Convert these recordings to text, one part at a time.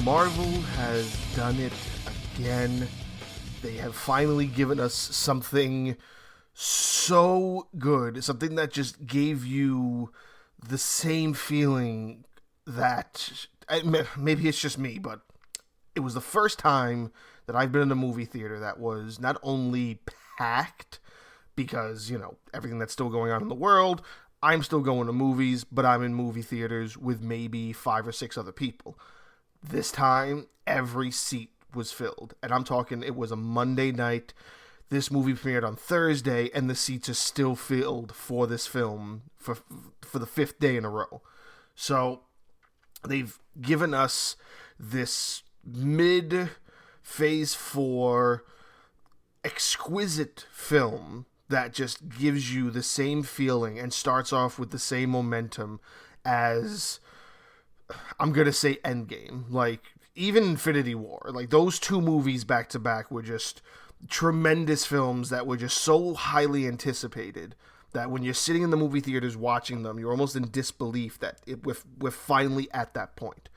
Marvel has done it again. They have finally given us something so good, something that just gave you the same feeling that maybe it's just me, but it was the first time that I've been in a movie theater that was not only packed because, everything that's still going on in the world, I'm still going to movies, but I'm in movie theaters with maybe 5 or 6 other people. This time, every seat was filled. And I'm talking, it was a Monday night. This movie premiered on Thursday, and the seats are still filled for this film for the 5th day in a row. So, they've given us this mid-phase 4 exquisite film that just gives you the same feeling and starts off with the same momentum as, I'm going to say, Endgame. Like, even Infinity War. Like, those two movies back to back were just tremendous films that were just so highly anticipated that when you're sitting in the movie theaters watching them, you're almost in disbelief that we're finally at that point.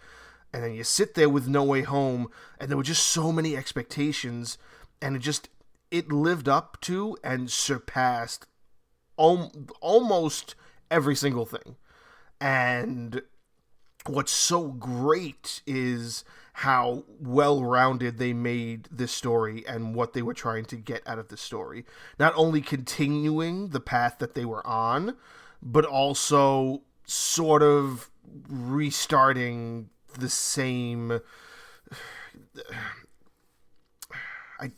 And then you sit there with No Way Home, and there were just so many expectations, and it lived up to and surpassed almost every single thing. And what's so great is how well-rounded they made this story and what they were trying to get out of the story. Not only continuing the path that they were on, but also sort of restarting the same. I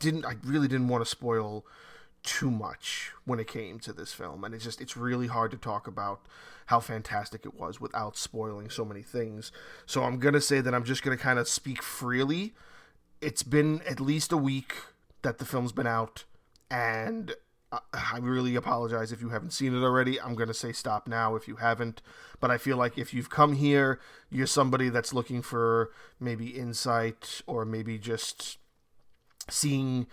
really didn't want to spoil too much when it came to this film, and it's really hard to talk about how fantastic it was without spoiling so many things. So I'm gonna say that I'm just gonna kind of speak freely. It's been at least a week that the film's been out, and I really apologize if you haven't seen it already. I'm gonna say stop now if you haven't, but I feel like if you've come here, you're somebody that's looking for maybe insight or maybe just seeing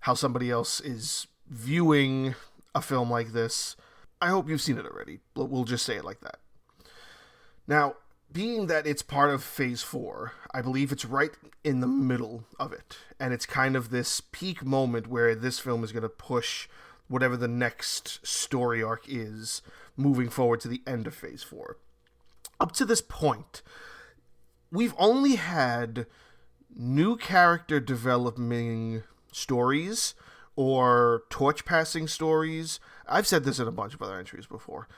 how somebody else is viewing a film like this. I hope you've seen it already. We'll just say it like that. Now, being that it's part of Phase 4, I believe it's right in the middle of it. And it's kind of this peak moment where this film is going to push whatever the next story arc is moving forward to the end of Phase 4. Up to this point, we've only had new character developing stories or torch passing stories. I've said this in a bunch of other entries before.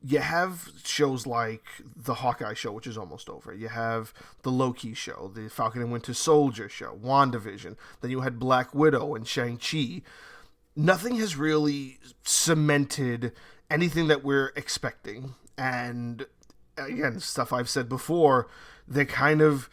You have shows like the Hawkeye show, which is almost over. You have the Loki show, the Falcon and Winter Soldier show, WandaVision. Then you had Black Widow and Shang-Chi. Nothing has really cemented anything that we're expecting. And again, stuff I've said before, they're kind of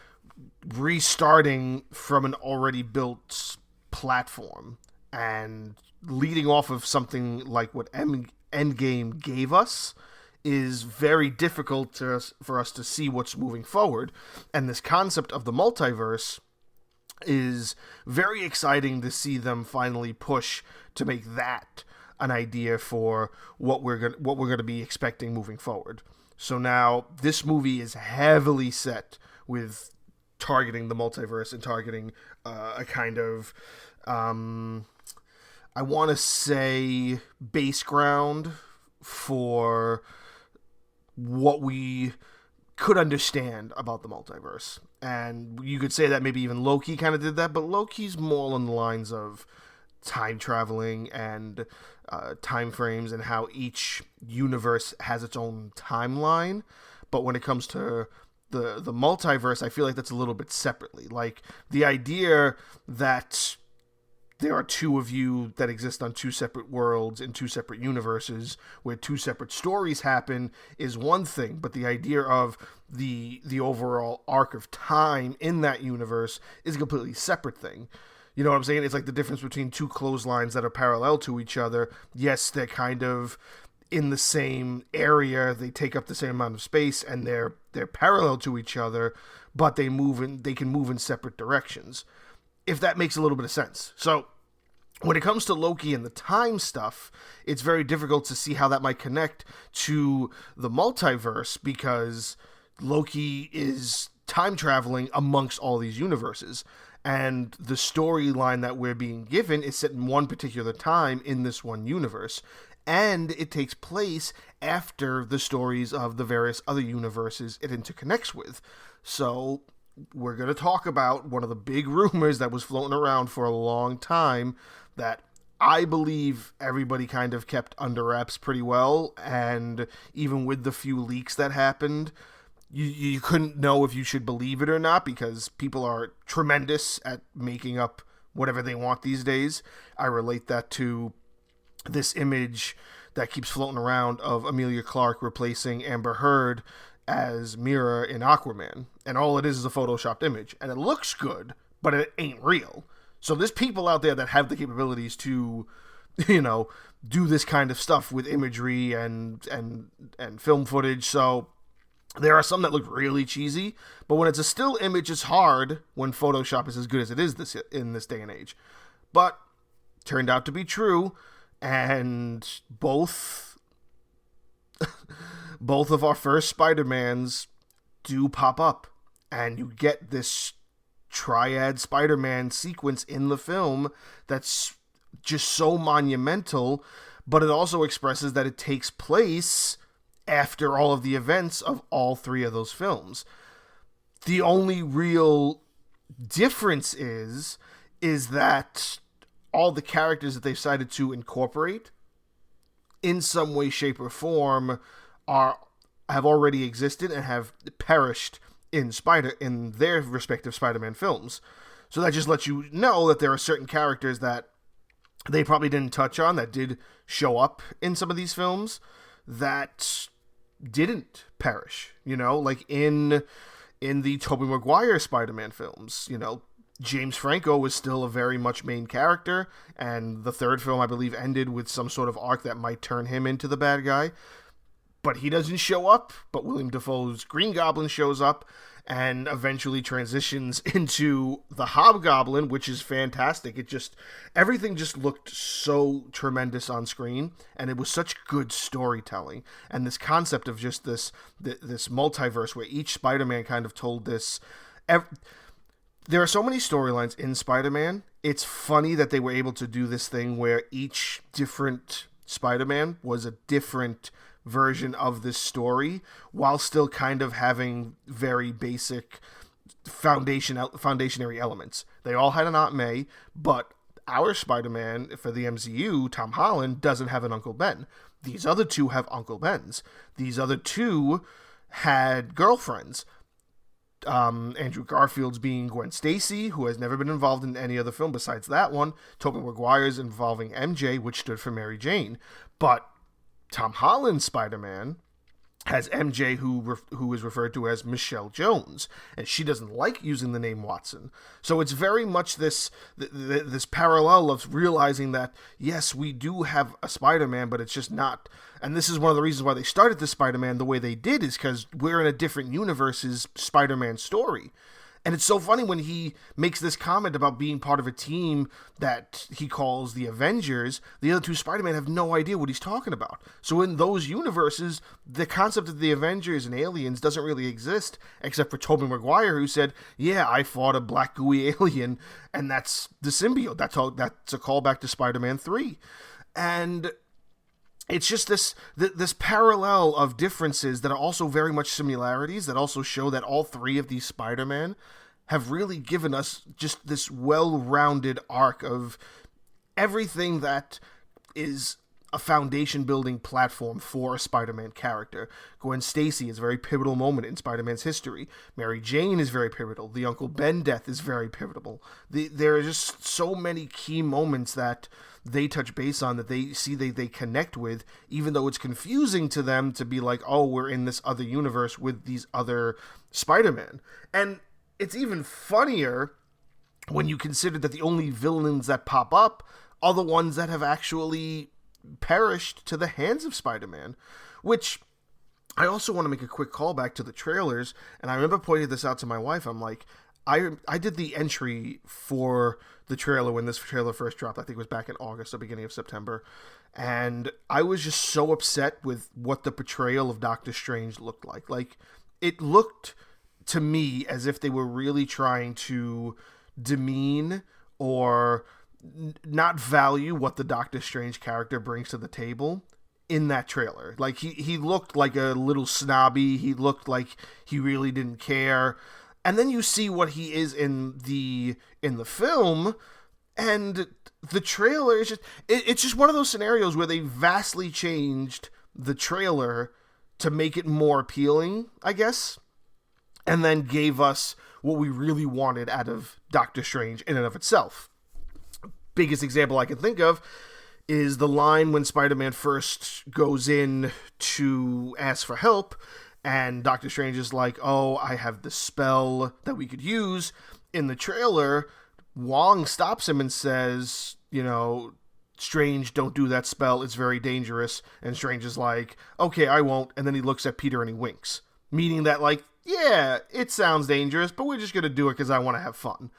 restarting from an already built platform and leading off of something like what Endgame gave us is very difficult for us to see what's moving forward. And this concept of the multiverse is very exciting to see them finally push to make that an idea for what we're going to be expecting moving forward. So now this movie is heavily set with targeting the multiverse and targeting a kind of I want to say base ground for what we could understand about the multiverse. And you could say that maybe even Loki kind of did that, but Loki's more on the lines of time traveling and time frames and how each universe has its own timeline. But when it comes to the multiverse, I feel like that's a little bit separately. Like, the idea that there are two of you that exist on two separate worlds in two separate universes where two separate stories happen is one thing, but the idea of the overall arc of time in that universe is a completely separate thing. You know what I'm saying? It's like the difference between two clotheslines that are parallel to each other. Yes, they're kind of in the same area, they take up the same amount of space, and they're parallel to each other, but they can move in separate directions, if that makes a little bit of sense. So when it comes to Loki and the time stuff, it's very difficult to see how that might connect to the multiverse, because Loki is time traveling amongst all these universes. And the storyline that we're being given is set in one particular time in this one universe. And it takes place after the stories of the various other universes it interconnects with. So we're going to talk about one of the big rumors that was floating around for a long time that I believe everybody kind of kept under wraps pretty well. And even with the few leaks that happened, you couldn't know if you should believe it or not, because people are tremendous at making up whatever they want these days. I relate that to this image that keeps floating around of Emilia Clarke replacing Amber Heard as Mira in Aquaman. And all it is a photoshopped image. And it looks good, but it ain't real. So there's people out there that have the capabilities to, do this kind of stuff with imagery and film footage. So there are some that look really cheesy, but when it's a still image, it's hard when Photoshop is as good as it is in this day and age. But turned out to be true, and both of our first Spider-Mans do pop up, and you get this triad Spider-Man sequence in the film that's just so monumental, but it also expresses that it takes place after all of the events of all three of those films. The only real difference is that all the characters that they've decided to incorporate in some way, shape, or form have already existed and have perished in their respective Spider-Man films. So that just lets you know that there are certain characters that they probably didn't touch on that did show up in some of these films that didn't perish, like in the Tobey Maguire Spider-Man films. James Franco was still a very much main character, and the third film, I believe, ended with some sort of arc that might turn him into the bad guy. But he doesn't show up, but William Dafoe's Green Goblin shows up and eventually transitions into the Hobgoblin, which is fantastic. Everything just looked so tremendous on screen, and it was such good storytelling. And this concept of just this multiverse where each Spider-Man kind of told this. There are so many storylines in Spider-Man. It's funny that they were able to do this thing where each different Spider-Man was a different version of this story, while still kind of having very basic foundationary elements. They all had an Aunt May, but our Spider-Man for the MCU, Tom Holland, doesn't have an Uncle Ben. These other two have Uncle Bens. These other two had girlfriends. Andrew Garfield's being Gwen Stacy, who has never been involved in any other film besides that one. Tobey Maguire's involving MJ, which stood for Mary Jane. But Tom Holland's Spider-Man has MJ, who is referred to as Michelle Jones, and she doesn't like using the name Watson. So it's very much this parallel of realizing that, yes, we do have a Spider-Man, but it's just not. And this is one of the reasons why they started the Spider-Man the way they did, is because we're in a different universe's Spider-Man story. And it's so funny when he makes this comment about being part of a team that he calls the Avengers. The other two Spider-Man have no idea what he's talking about. So in those universes, the concept of the Avengers and aliens doesn't really exist, except for Tobey Maguire, who said, yeah, I fought a black gooey alien, and that's the symbiote. That's a callback to Spider-Man 3. And it's just this parallel of differences that are also very much similarities, that also show that all three of these Spider-Man have really given us just this well-rounded arc of everything that is a foundation-building platform for a Spider-Man character. Gwen Stacy is a very pivotal moment in Spider-Man's history. Mary Jane is very pivotal. The Uncle Ben death is very pivotal. There are just so many key moments that they touch base on, that they connect with, even though it's confusing to them to be like, oh, we're in this other universe with these other Spider-Man. And it's even funnier when you consider that the only villains that pop up are the ones that have actually perished to the hands of Spider-Man, which I also want to make a quick callback to the trailers. And I remember pointing this out to my wife. I'm like, I did the entry for the trailer when this trailer first dropped. I think it was back in August or beginning of September. And I was just so upset with what the portrayal of Doctor Strange looked like. Like, it looked to me as if they were really trying to demean or not value what the Doctor Strange character brings to the table in that trailer. Like he looked like a little snobby. He looked like he really didn't care. And then you see what he is in the film, and the trailer is just it's just one of those scenarios where they vastly changed the trailer to make it more appealing, I guess, and then gave us what we really wanted out of Doctor Strange in and of itself. Biggest example I can think of is the line when Spider-Man first goes in to ask for help, and Doctor Strange is like, oh, I have the spell that we could use. In the trailer, Wong stops him and says, you know, Strange, don't do that spell, it's very dangerous. And Strange is like, okay, I won't. And then he looks at Peter and he winks, meaning that, like, yeah, it sounds dangerous, but we're just going to do it because I want to have fun.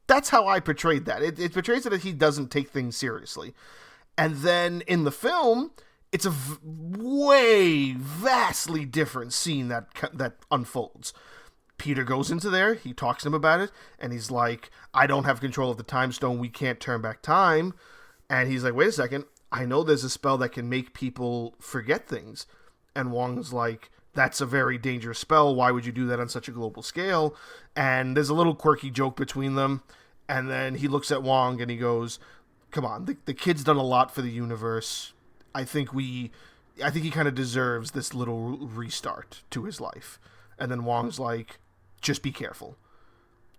That's how I portrayed that. It portrays it that he doesn't take things seriously. And then in the film, it's a way vastly different scene that unfolds. Peter goes into there, he talks to him about it, and he's like, I don't have control of the time stone, we can't turn back time. And he's like, wait a second, I know there's a spell that can make people forget things. And Wong's like, that's a very dangerous spell, why would you do that on such a global scale? And there's a little quirky joke between them, and then he looks at Wong and he goes, come on, the kid's done a lot for the universe. I think he kind of deserves this little restart to his life. And then Wong's like, just be careful.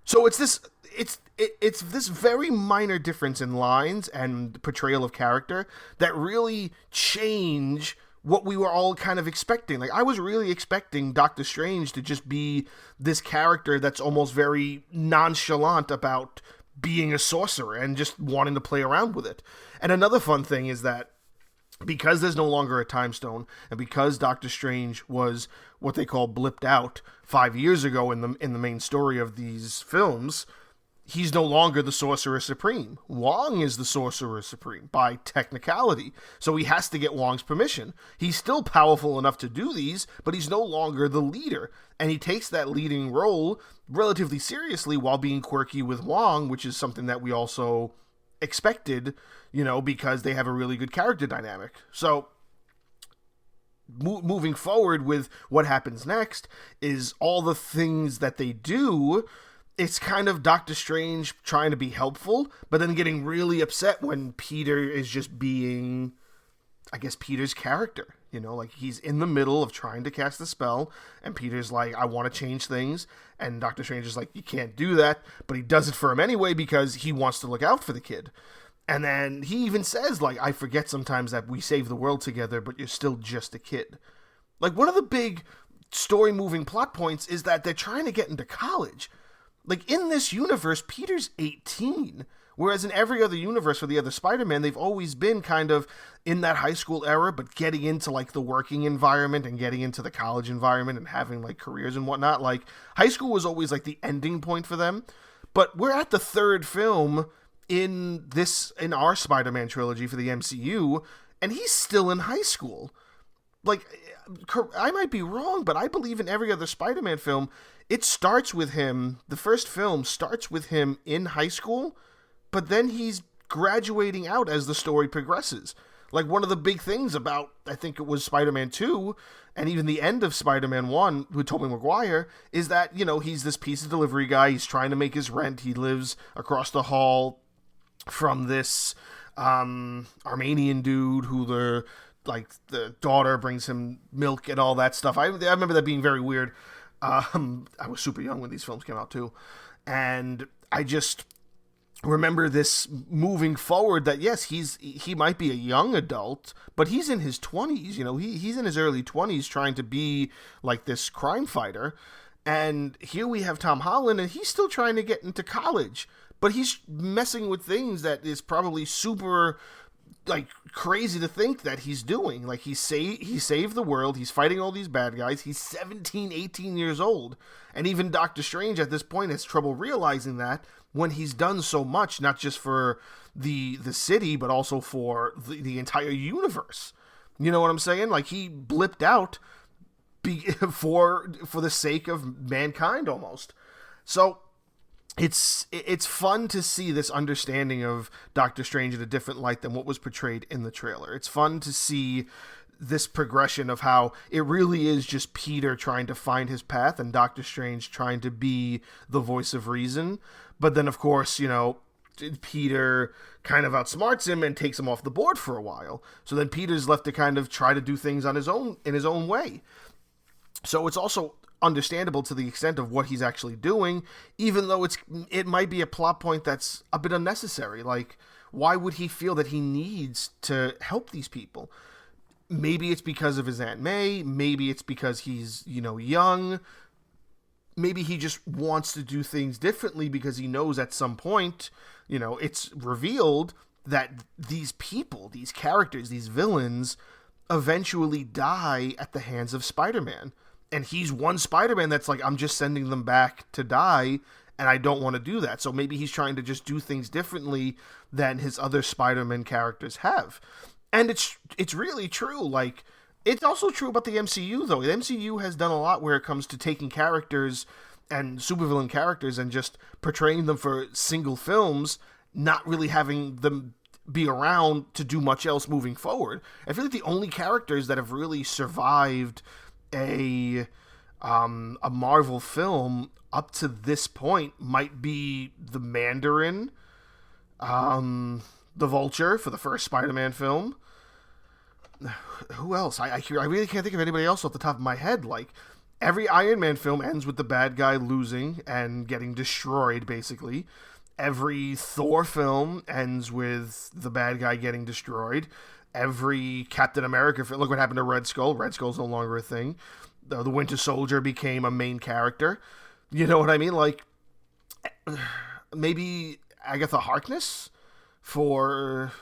So it's this very minor difference in lines and portrayal of character that really change what we were all kind of expecting. Like, I was really expecting Doctor Strange to just be this character that's almost very nonchalant about being a sorcerer and just wanting to play around with it. And another fun thing is that because there's no longer a time stone, and because Doctor Strange was what they call blipped out 5 years ago in the main story of these films, he's no longer the Sorcerer Supreme. Wong is the Sorcerer Supreme by technicality, so he has to get Wong's permission. He's still powerful enough to do these, but he's no longer the leader, and he takes that leading role relatively seriously while being quirky with Wong, which is something that we also expected, you know, because they have a really good character dynamic. So moving forward with what happens next is all the things that they do. It's kind of Doctor Strange trying to be helpful, but then getting really upset when Peter is just being, I guess, Peter's character. You know, like, he's in the middle of trying to cast the spell, and Peter's like, I want to change things, and Doctor Strange is like, you can't do that, but he does it for him anyway because he wants to look out for the kid. And then he even says, like, I forget sometimes that we save the world together, but you're still just a kid. Like, one of the big story-moving plot points is that they're trying to get into college. Like, in this universe, Peter's 18, whereas in every other universe for the other Spider-Man, they've always been kind of in that high school era, but getting into, like, the working environment and getting into the college environment and having, like, careers and whatnot. Like, high school was always, like, the ending point for them. But we're at the third film in our Spider-Man trilogy for the MCU, and he's still in high school. Like, I might be wrong, but I believe in every other Spider-Man film, it starts with him, the first film starts with him in high school, but then he's graduating out as the story progresses. Like, one of the big things about, I think it was Spider-Man 2, and even the end of Spider-Man 1 with Tobey Maguire, is that, you know, he's this pizza delivery guy, he's trying to make his rent, he lives across the hall from this Armenian dude who the daughter brings him milk and all that stuff. I remember that being very weird. I was super young when these films came out too. And I just remember this moving forward that, yes, he might be a young adult, but he's in his 20s, you know, he's in his early 20s trying to be like this crime fighter. And here we have Tom Holland, and he's still trying to get into college, but he's messing with things that is probably super, like, crazy to think that he's doing. Like, he saved the world, he's fighting all these bad guys, he's 17, 18 years old, and even Doctor Strange at this point has trouble realizing that when he's done so much, not just for the city, but also for the entire universe. You know what I'm saying? Like, he blipped out for the sake of mankind almost. So it's fun to see this understanding of Doctor Strange in a different light than what was portrayed in the trailer. It's fun to see this progression of how it really is just Peter trying to find his path and Doctor Strange trying to be the voice of reason. But then, of course, Peter kind of outsmarts him and takes him off the board for a while. So then Peter's left to kind of try to do things on his own way. So it's also understandable to the extent of what he's actually doing, even though it might be a plot point that's a bit unnecessary. Like, why would he feel that he needs to help these people? Maybe it's because of his Aunt May. Maybe it's because he's, young. Maybe he just wants to do things differently because he knows at some point, it's revealed that these people, these characters, these villains eventually die at the hands of Spider-Man. And he's one Spider-Man that's like, I'm just sending them back to die, and I don't want to do that. So maybe he's trying to just do things differently than his other Spider-Man characters have. And it's really true. Like, it's also true about the MCU, though. The MCU has done a lot where it comes to taking characters and supervillain characters and just portraying them for single films, not really having them be around to do much else moving forward. I feel like the only characters that have really survived a Marvel film up to this point might be the Mandarin, the Vulture for the first Spider-Man film. Who else? I really can't think of anybody else off the top of my head. Like, every Iron Man film ends with the bad guy losing and getting destroyed, basically. Every Thor film ends with the bad guy getting destroyed. Every Captain America film, look what happened to Red Skull. Red Skull's no longer a thing. The Winter Soldier became a main character. You know what I mean? Like, maybe Agatha Harkness for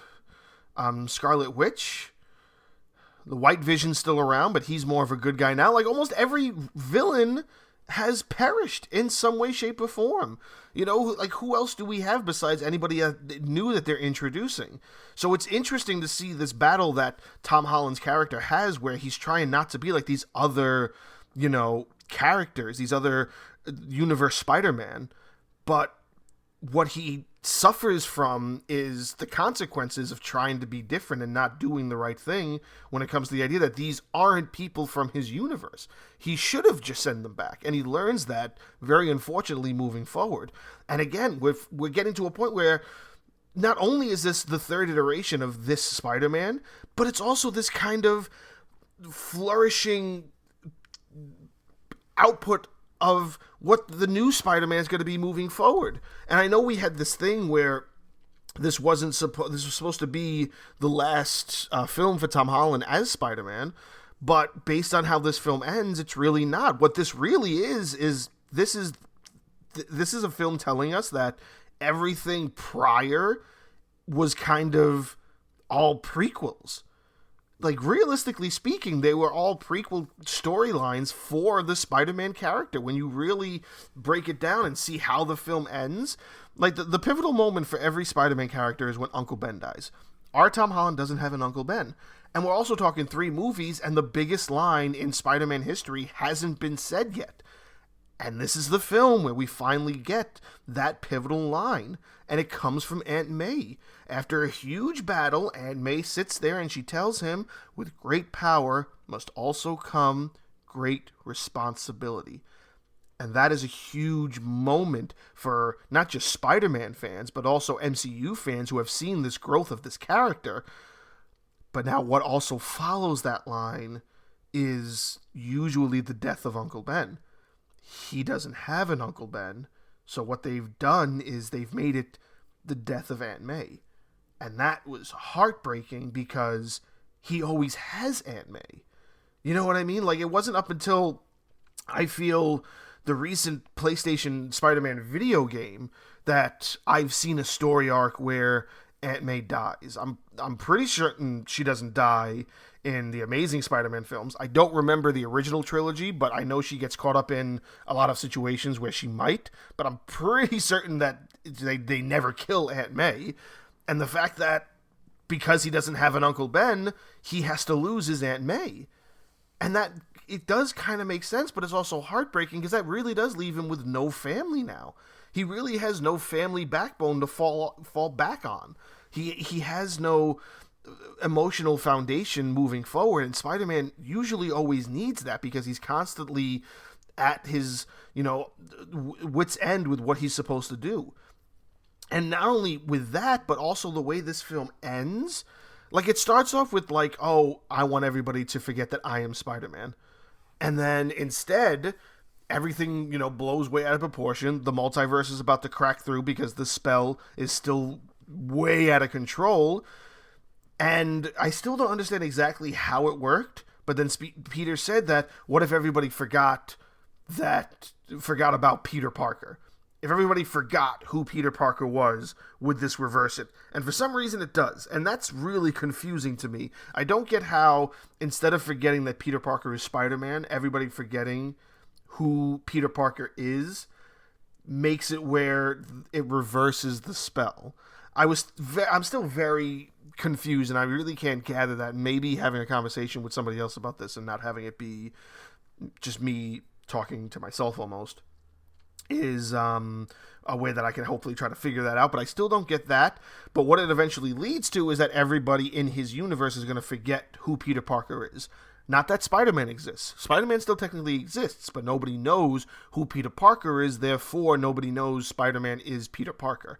Scarlet Witch. The White Vision's still around, but he's more of a good guy now. Like, almost every villain has perished in some way, shape, or form. Like, who else do we have besides anybody new that they're introducing? So it's interesting to see this battle that Tom Holland's character has where he's trying not to be like these other, characters, these other universe Spider-Man, but what he suffers from is the consequences of trying to be different and not doing the right thing when it comes to the idea that these aren't people from his universe. He should have just sent them back, and he learns that very unfortunately moving forward. And again, we're getting to a point where not only is this the third iteration of this Spider-Man, but it's also this kind of flourishing output of what the new Spider-Man is going to be moving forward. And I know we had this thing where this was supposed to be the last film for Tom Holland as Spider-Man, but based on how this film ends, it's really not. What this really is this is a film telling us that everything prior was kind of all prequels. Like, realistically speaking, they were all prequel storylines for the Spider-Man character. When you really break it down and see how the film ends, like, the pivotal moment for every Spider-Man character is when Uncle Ben dies. Our Tom Holland doesn't have an Uncle Ben. And we're also talking 3 movies, and the biggest line in Spider-Man history hasn't been said yet. And this is the film where we finally get that pivotal line. And it comes from Aunt May. After a huge battle, Aunt May sits there and she tells him, with great power must also come great responsibility. And that is a huge moment for not just Spider-Man fans, but also MCU fans who have seen this growth of this character. But now what also follows that line is usually the death of Uncle Ben. He doesn't have an Uncle Ben, so what they've done is they've made it the death of Aunt May. And that was heartbreaking because he always has Aunt May. You know what I mean? Like, it wasn't up until, I feel, the recent PlayStation Spider-Man video game that I've seen a story arc where Aunt May dies. I'm pretty certain she doesn't die in the Amazing Spider-Man films. I don't remember the original trilogy, but I know she gets caught up in a lot of situations where she might, but I'm pretty certain that they never kill Aunt May. And the fact that because he doesn't have an Uncle Ben, he has to lose his Aunt May. And that it does kind of make sense, but it's also heartbreaking because that really does leave him with no family now. He really has no family backbone to fall back on. He has no emotional foundation moving forward, and Spider-Man usually always needs that because he's constantly at his, wit's end with what he's supposed to do. And not only with that, but also the way this film ends. Like, it starts off with, like, oh, I want everybody to forget that I am Spider-Man. And then instead, everything, blows way out of proportion. The multiverse is about to crack through because the spell is still way out of control. And I still don't understand exactly how it worked. But then Peter said that, what if everybody forgot about Peter Parker? If everybody forgot who Peter Parker was, would this reverse it? And for some reason it does. And that's really confusing to me. I don't get how, instead of forgetting that Peter Parker is Spider-Man, everybody forgetting who Peter Parker is makes it where it reverses the spell. I'm still very confused, and I really can't gather that. Maybe having a conversation with somebody else about this and not having it be just me talking to myself almost is a way that I can hopefully try to figure that out, but I still don't get that. But what it eventually leads to is that everybody in his universe is going to forget who Peter Parker is. Not that Spider-Man exists. Spider-Man still technically exists, but nobody knows who Peter Parker is, therefore nobody knows Spider-Man is Peter Parker.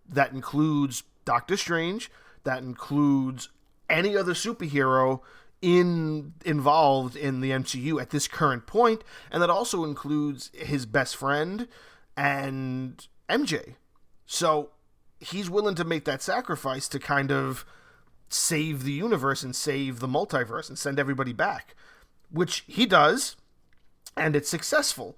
That includes Doctor Strange, that includes any other superhero involved in the MCU at this current point, and that also includes his best friend and MJ. So he's willing to make that sacrifice to kind of save the universe and save the multiverse and send everybody back, which he does, and it's successful.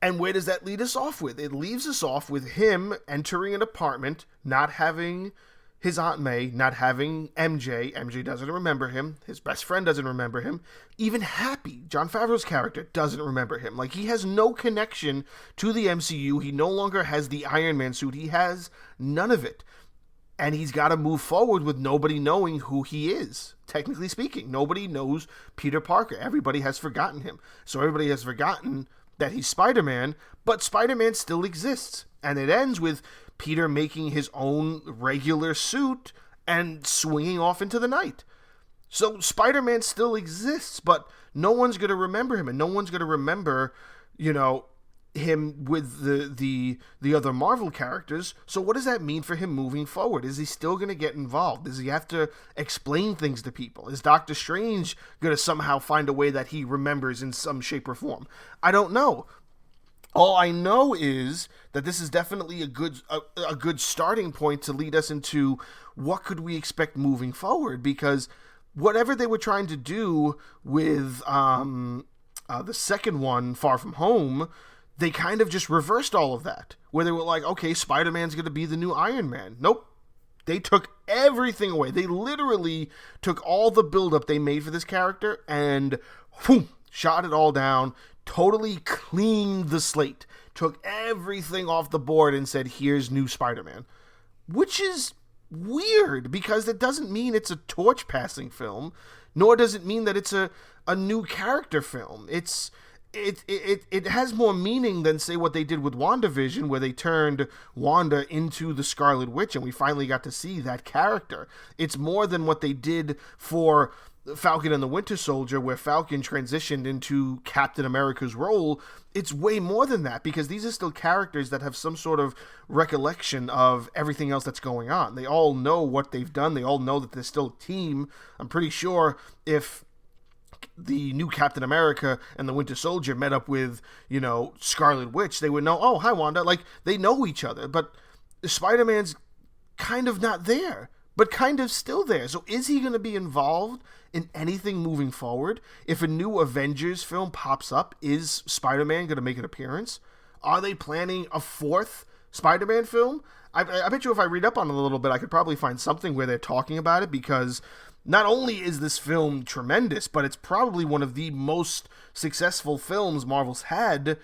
And where does that lead us off with? It leaves us off with him entering an apartment, not having his Aunt May, not having MJ. MJ doesn't remember him. His best friend doesn't remember him. Even Happy, Jon Favreau's character, doesn't remember him. Like, he has no connection to the MCU. He no longer has the Iron Man suit. He has none of it. And he's got to move forward with nobody knowing who he is. Technically speaking, nobody knows Peter Parker. Everybody has forgotten him. So everybody has forgotten that he's Spider-Man, but Spider-Man still exists. And it ends with Peter making his own regular suit and swinging off into the night. So Spider-Man still exists, but no one's going to remember him, and no one's going to remember, him with the other Marvel characters. So what does that mean for him moving forward? Is he still going to get involved? Does he have to explain things to people? Is Doctor Strange going to somehow find a way that he remembers in some shape or form? I don't know. All I know is that this is definitely a good starting point to lead us into what could we expect moving forward, because whatever they were trying to do with the second one, Far From Home, they kind of just reversed all of that, where they were like, okay, Spider-Man's going to be the new Iron Man. Nope. They took everything away. They literally took all the buildup they made for this character and whoom, shot it all down, totally cleaned the slate, took everything off the board and said, here's new Spider-Man. Which is weird, because it doesn't mean it's a torch-passing film, nor does it mean that it's a new character film. It has more meaning than, say, what they did with WandaVision, where they turned Wanda into the Scarlet Witch, and we finally got to see that character. It's more than what they did for Falcon and the Winter Soldier, where Falcon transitioned into Captain America's role. It's way more than that, because these are still characters that have some sort of recollection of everything else that's going on. They all know what they've done. They all know that they're still a team. I'm pretty sure if the new Captain America and the Winter Soldier met up with, Scarlet Witch, they would know, oh, hi, Wanda. Like, they know each other, but Spider-Man's kind of not there, but kind of still there. So is he going to be involved in anything moving forward? If a new Avengers film pops up, is Spider-Man going to make an appearance? Are they planning a fourth Spider-Man film? I bet you if I read up on it a little bit, I could probably find something where they're talking about it, because not only is this film tremendous, but it's probably one of the most successful films Marvel's had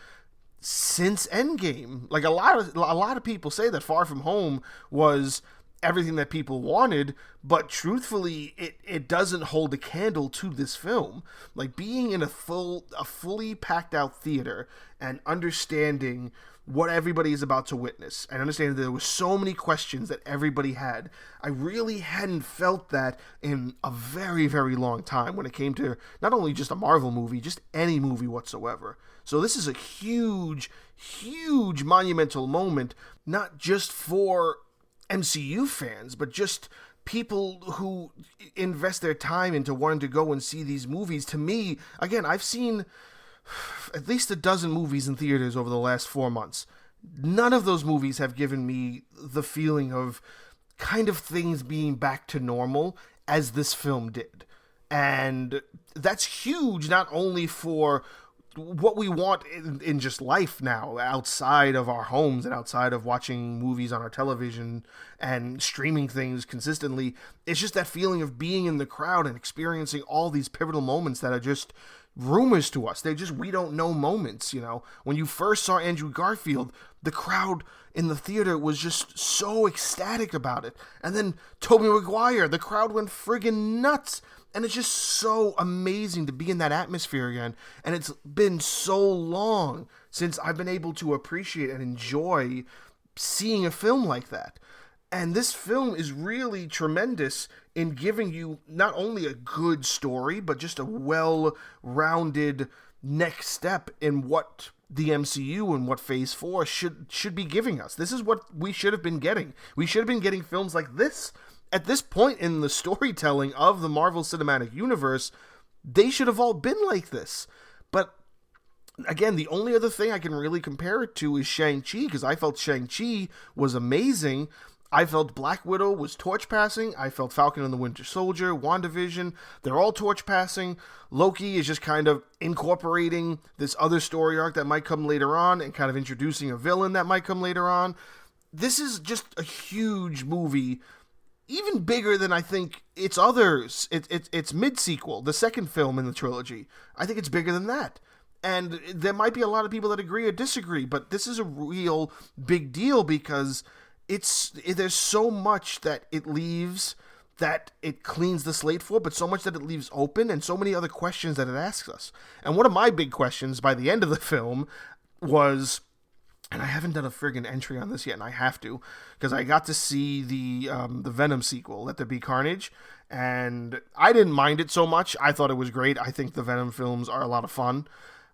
since Endgame. Like, a lot of people say that Far From Home was everything that people wanted, but truthfully, it doesn't hold a candle to this film. Like, being in a fully packed out theater and understanding what everybody is about to witness, and understanding that there were so many questions that everybody had. I really hadn't felt that in a very, very long time when it came to not only just a Marvel movie, just any movie whatsoever. So this is a huge, huge monumental moment, not just for MCU fans, but just people who invest their time into wanting to go and see these movies. To me, again, I've seen at least a dozen movies in theaters over the last 4 months. None of those movies have given me the feeling of kind of things being back to normal as this film did. And that's huge, not only for what we want in just life now, outside of our homes and outside of watching movies on our television and streaming things consistently. It's just that feeling of being in the crowd and experiencing all these pivotal moments that are just rumors to us. They're just we don't know moments, you know. When you first saw Andrew Garfield, the crowd in the theater was just so ecstatic about it. And then Tobey Maguire, the crowd went friggin' nuts. And it's just so amazing to be in that atmosphere again. And it's been so long since I've been able to appreciate and enjoy seeing a film like that. And this film is really tremendous in giving you not only a good story, but just a well-rounded next step in what the MCU and what Phase 4 should be giving us. This is what we should have been getting. We should have been getting films like this. At this point in the storytelling of the Marvel Cinematic Universe, they should have all been like this. But again, the only other thing I can really compare it to is Shang-Chi, because I felt Shang-Chi was amazing. I felt Black Widow was torch passing. I felt Falcon and the Winter Soldier, WandaVision, they're all torch passing. Loki is just kind of incorporating this other story arc that might come later on and kind of introducing a villain that might come later on. This is just a huge movie, even bigger than I think its others. It's mid-sequel, the second film in the trilogy. I think it's bigger than that. And there might be a lot of people that agree or disagree, but this is a real big deal because there's so much that it leaves that it cleans the slate for, but so much that it leaves open and so many other questions that it asks us. And one of my big questions by the end of the film was, and I haven't done a friggin' entry on this yet, and I have to, because I got to see the Venom sequel, Let There Be Carnage, and I didn't mind it so much. I thought it was great. I think the Venom films are a lot of fun.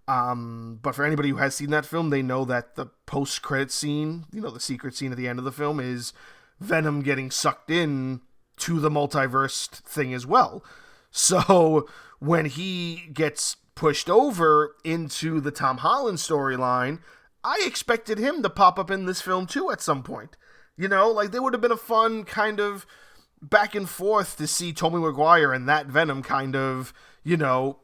But for anybody who has seen that film, they know that the post-credit scene, you know, the secret scene at the end of the film, is Venom getting sucked in to the multiverse thing as well. So when he gets pushed over into the Tom Holland storyline, I expected him to pop up in this film too at some point. You know, like there would have been a fun kind of back and forth to see Tobey Maguire and that Venom kind of, you know,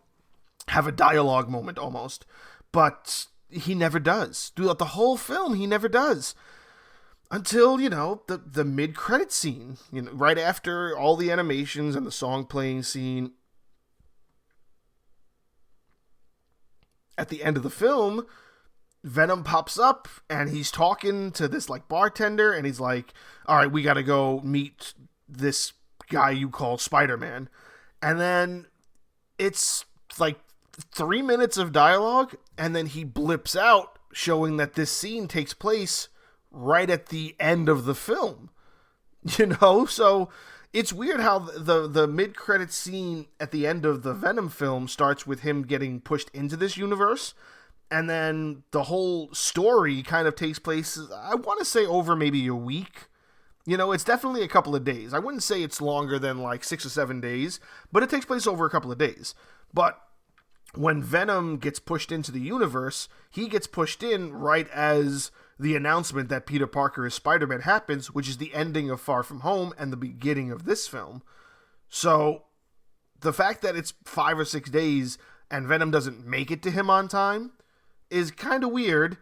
have a dialogue moment almost. But he never does. Throughout the whole film, he never does. Until, you know, the mid-credit scene. You know, right after all the animations and the song playing scene. At the end of the film, Venom pops up and he's talking to this like bartender and he's like, all right, we got to go meet this guy you call Spider-Man. And then it's like 3 minutes of dialogue and then he blips out showing that this scene takes place right at the end of the film. You know, so it's weird how the mid-credit scene at the end of the Venom film starts with him getting pushed into this universe. And then the whole story kind of takes place, I want to say, over maybe a week. You know, it's definitely a couple of days. I wouldn't say it's longer than like 6 or 7 days, but it takes place over a couple of days. But when Venom gets pushed into the universe, he gets pushed in right as the announcement that Peter Parker is Spider-Man happens, which is the ending of Far From Home and the beginning of this film. So the fact that it's 5 or 6 days and Venom doesn't make it to him on time is kind of weird,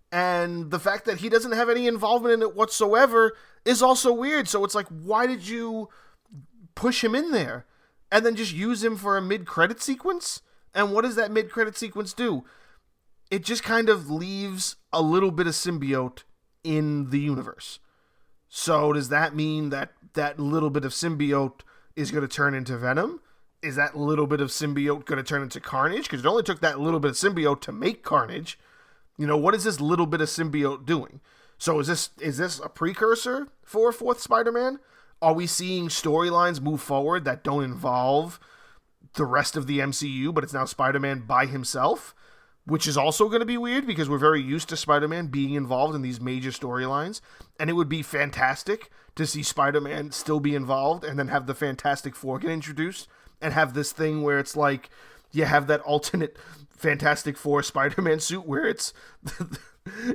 and the fact that he doesn't have any involvement in it whatsoever is also weird. So it's like, why did you push him in there and then just use him for a mid-credit sequence? And what does that mid-credit sequence do? It just kind of leaves a little bit of symbiote in the universe. So does that mean that that little bit of symbiote is going to turn into Venom? Is that little bit of symbiote going to turn into Carnage? Because it only took that little bit of symbiote to make Carnage. What is this little bit of symbiote doing? So is this a precursor for a fourth Spider-Man? Are we seeing storylines move forward that don't involve the rest of the MCU, but it's now Spider-Man by himself? Which is also going to be weird because we're very used to Spider-Man being involved in these major storylines. And it would be fantastic to see Spider-Man still be involved and then have the Fantastic Four get introduced and have this thing where it's like you have that alternate Fantastic Four Spider-Man suit where it's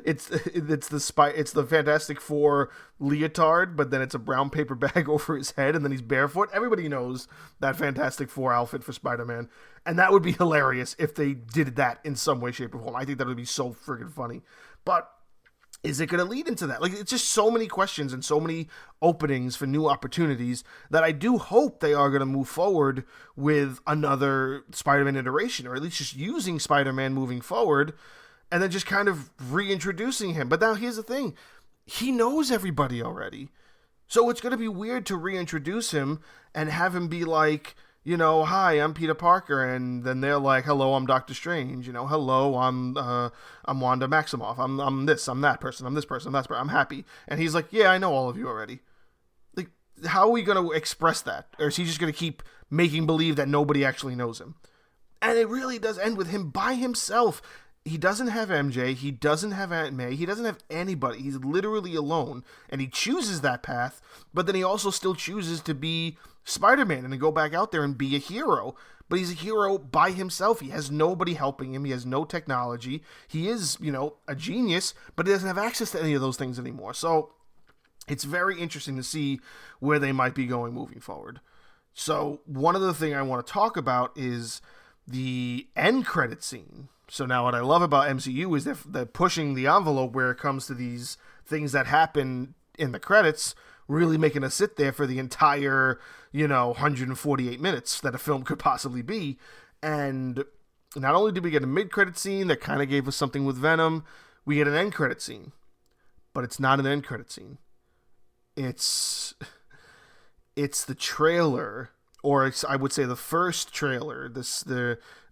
it's the Fantastic Four leotard, but then it's a brown paper bag over his head, and then he's barefoot. Everybody knows that Fantastic Four outfit for Spider-Man, and that would be hilarious if they did that in some way, shape, or form. I think that would be so friggin' funny. But is it going to lead into that? Like, it's just so many questions and so many openings for new opportunities that I do hope they are going to move forward with another Spider-Man iteration, or at least just using Spider-Man moving forward, and then just kind of reintroducing him. But now here's the thing. He knows everybody already. So it's going to be weird to reintroduce him and have him be like, hi, I'm Peter Parker, and then they're like, hello, I'm Doctor Strange, hello, I'm Wanda Maximoff, I'm this, I'm that person, I'm this person, I'm that person, I'm happy. And he's like, yeah, I know all of you already. Like, how are we going to express that? Or is he just going to keep making believe that nobody actually knows him? And it really does end with him by himself. He doesn't have MJ, he doesn't have Aunt May, he doesn't have anybody. He's literally alone, and he chooses that path, but then he also still chooses to be Spider-Man and to go back out there and be a hero. But he's a hero by himself. He has nobody helping him. He has no technology. He is, a genius, but he doesn't have access to any of those things anymore. So it's very interesting to see where they might be going moving forward. So one other thing I want to talk about is the end credit scene. So now what I love about MCU is they're pushing the envelope where it comes to these things that happen in the credits, really making us sit there for the entire, 148 minutes that a film could possibly be. And not only did we get a mid-credit scene that kind of gave us something with Venom, we get an end credit scene. But it's not an end credit scene. It's the trailer, or I would say the first trailer,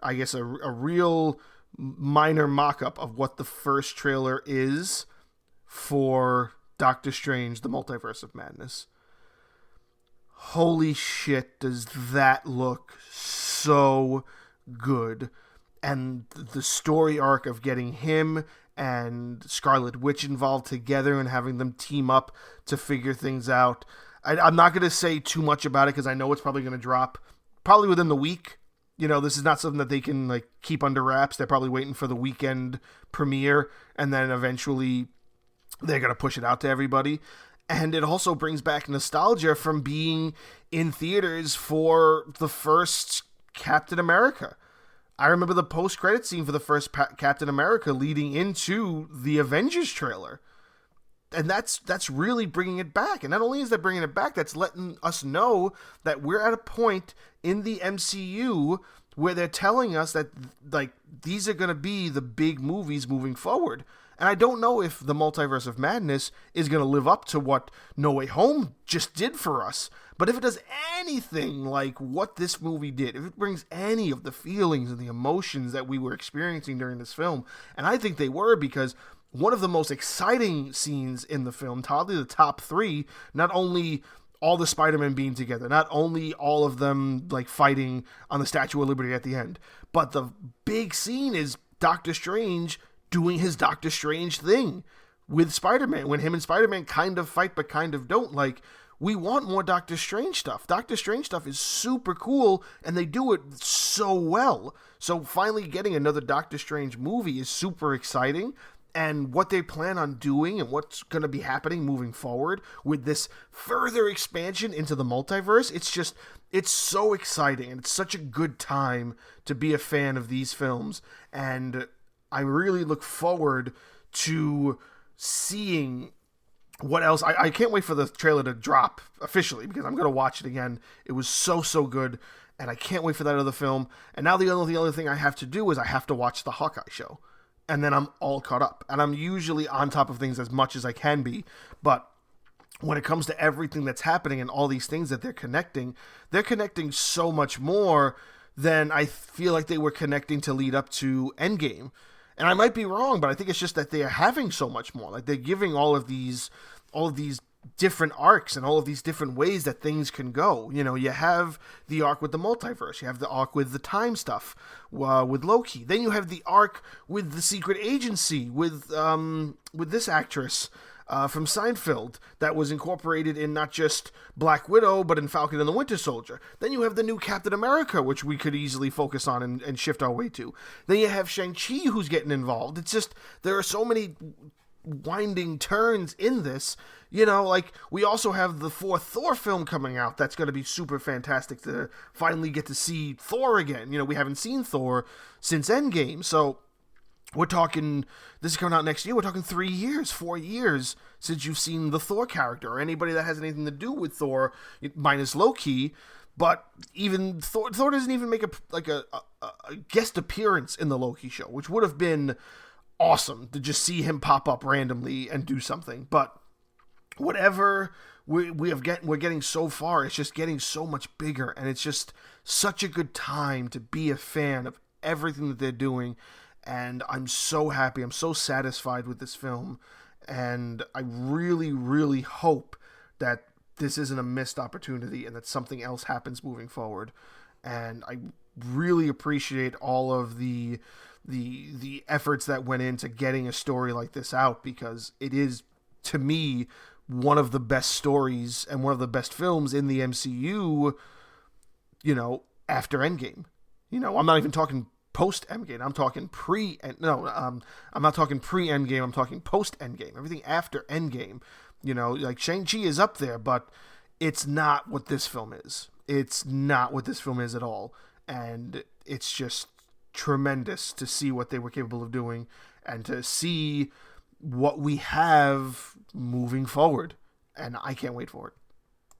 I guess a real minor mock-up of what the first trailer is for Doctor Strange, The Multiverse of Madness. Holy shit, does that look so good. And the story arc of getting him and Scarlet Witch involved together and having them team up to figure things out. I'm not going to say too much about it because I know it's probably going to drop probably within the week. This is not something that they can keep under wraps. They're probably waiting for the weekend premiere, and then eventually they're going to push it out to everybody. And it also brings back nostalgia from being in theaters for the first Captain America. I remember the post-credit scene for the first Captain America leading into the Avengers trailer. And that's really bringing it back. And not only is that bringing it back, that's letting us know that we're at a point in the MCU where they're telling us that these are going to be the big movies moving forward. And I don't know if the Multiverse of Madness is going to live up to what No Way Home just did for us. But if it does anything like what this movie did, if it brings any of the feelings and the emotions that we were experiencing during this film, and I think they were, because one of the most exciting scenes in the film, probably the top three, not only all the Spider-Men being together, not only all of them fighting on the Statue of Liberty at the end, but the big scene is Doctor Strange doing his Doctor Strange thing with Spider-Man, when him and Spider-Man kind of fight but kind of don't. We want more Doctor Strange stuff. Doctor Strange stuff is super cool, and they do it so well. So finally getting another Doctor Strange movie is super exciting. And what they plan on doing and what's going to be happening moving forward with this further expansion into the multiverse, it's so exciting, and it's such a good time to be a fan of these films. And I really look forward to seeing what else. I can't wait for the trailer to drop officially, because I'm going to watch it again. It was so good, and I can't wait for that other film. And now the only thing I have to do is I have to watch the Hawkeye show. And then I'm all caught up. And I'm usually on top of things as much as I can be. But when it comes to everything that's happening and all these things that they're connecting so much more than I feel like they were connecting to lead up to Endgame. And I might be wrong, but I think it's just that they are having so much more. Like they're giving all of these different arcs and all of these different ways that things can go. You know, you have the arc with the multiverse, you have the arc with the time stuff with Loki. Then you have the arc with the secret agency with this actress from Seinfeld that was incorporated in not just Black Widow, but in Falcon and the Winter Soldier. Then you have the new Captain America, which we could easily focus on and shift our way to. Then you have Shang-Chi who's getting involved. It's just, there are so many winding turns in this. You know, like, we also have the fourth Thor film coming out that's going to be super fantastic to finally get to see Thor again. You know, we haven't seen Thor since Endgame, so we're talking, this is coming out next year, we're talking 3 years, 4 years since you've seen the Thor character, or anybody that has anything to do with Thor, minus Loki. But even Thor doesn't even make a guest appearance in the Loki show, which would have been awesome to just see him pop up randomly and do something. But whatever we're getting so far, it's just getting so much bigger, and it's just such a good time to be a fan of everything that they're doing. And I'm so happy, I'm so satisfied with this film, and I really, really hope that this isn't a missed opportunity and that something else happens moving forward. And I really appreciate all of the efforts that went into getting a story like this out, because it is, to me, one of the best stories and one of the best films in the MCU, you know, after Endgame. You know, I'm not even talking post Endgame. I'm talking I'm not talking pre Endgame. I'm talking post Endgame. Everything after Endgame. You know, like Shang-Chi is up there, but it's not what this film is. It's not what this film is at all. And it's just tremendous to see what they were capable of doing and to see what we have moving forward. And I can't wait for it.